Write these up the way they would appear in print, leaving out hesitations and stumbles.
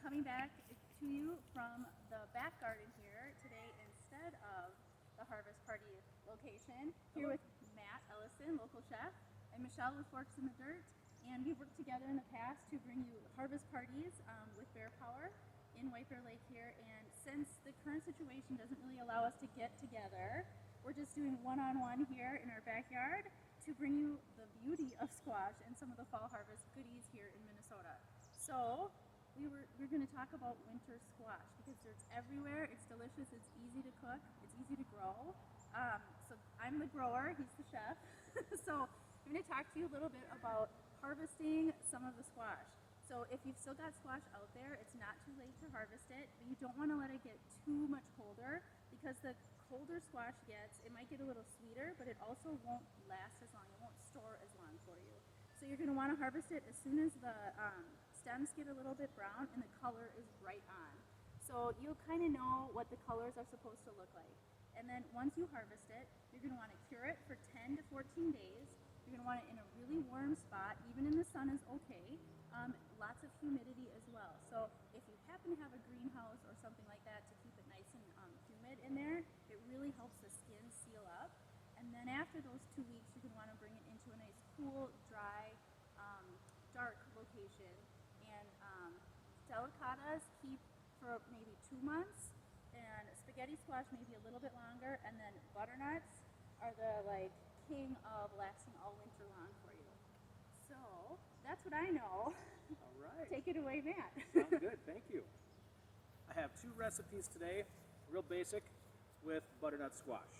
coming back to you from the back garden here today instead of the Harvest Party location. Here with Matt Ellison, local chef, and Michelle with Forks in the Dirt. And we've worked together in the past to bring you harvest parties with BearPower in White Bear Lake here. And since the current situation doesn't really allow us to get together, we're just doing one-on-one here in our backyard to bring you the beauty of squash and some of the fall harvest goodies here in Minnesota. So we're going to talk about winter squash because it's everywhere, it's delicious, it's easy to cook, it's easy to grow. So I'm the grower, he's the chef. So I'm going to talk to you a little bit about harvesting some of the squash. So if you've still got squash out there, it's not too late to harvest it, but you don't want to let it get too much colder because the colder squash gets, it might get a little sweeter, but it also won't last as long, it won't store as long for you. So you're going to want to harvest it as soon as the stems get a little bit brown and the color is right on. So you'll kind of know what the colors are supposed to look like. And then once you harvest it, you're going to want to cure it for 10 to 14 days. You're going to want it in a really warm spot, even in the sun is okay. Lots of humidity as well. So if you happen to have a greenhouse or something like that to keep it nice and humid in there, it really helps the skin seal up. And then after those 2 weeks, you're going to want to bring it into a nice cool, dry, dark location. And delicatas keep for maybe 2 months, and spaghetti squash maybe a little bit longer, and then butternuts are the king of lasting all winter long for you. So that's what I know. All right. Take it away, Matt. Sounds good, thank you. I have 2 recipes today, real basic, with butternut squash.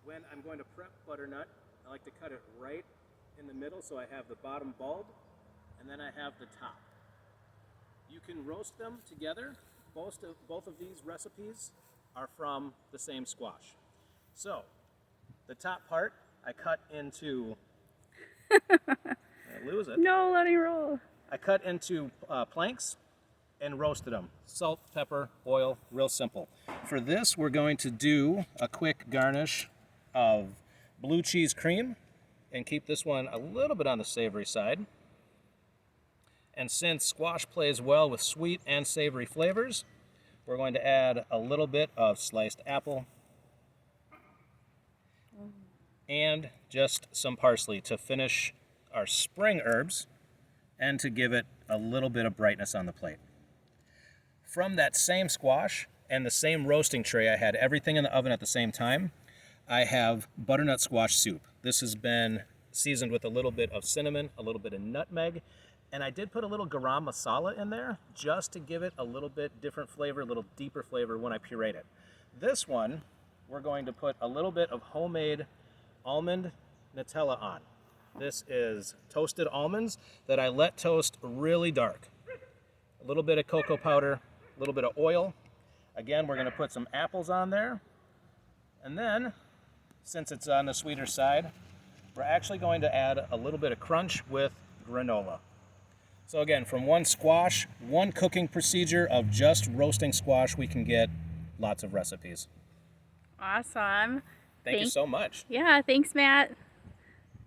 When I'm going to prep butternut, I like to cut it right in the middle so I have the bottom bulb, and then I have the top. You can roast them together. Both of these recipes are from the same squash. So, the top part I cut into, I lose it. No, let me roll. I cut into planks and roasted them. Salt, pepper, oil, real simple. For this, we're going to do a quick garnish of blue cheese cream and keep this one a little bit on the savory side. And since squash plays well with sweet and savory flavors, we're going to add a little bit of sliced apple and just some parsley to finish our spring herbs and to give it a little bit of brightness on the plate. From that same squash and the same roasting tray, I had everything in the oven at the same time. I have butternut squash soup. This has been seasoned with a little bit of cinnamon, a little bit of nutmeg, and I did put a little garam masala in there just to give it a little bit different flavor, a little deeper flavor when I pureed it. This one, we're going to put a little bit of homemade almond Nutella on. This is toasted almonds that I let toast really dark. A little bit of cocoa powder, a little bit of oil. Again, we're going to put some apples on there. And then, since it's on the sweeter side, we're actually going to add a little bit of crunch with granola. So again, from one squash, one cooking procedure of just roasting squash, we can get lots of recipes. Awesome. Thank you so much. Yeah, thanks, Matt.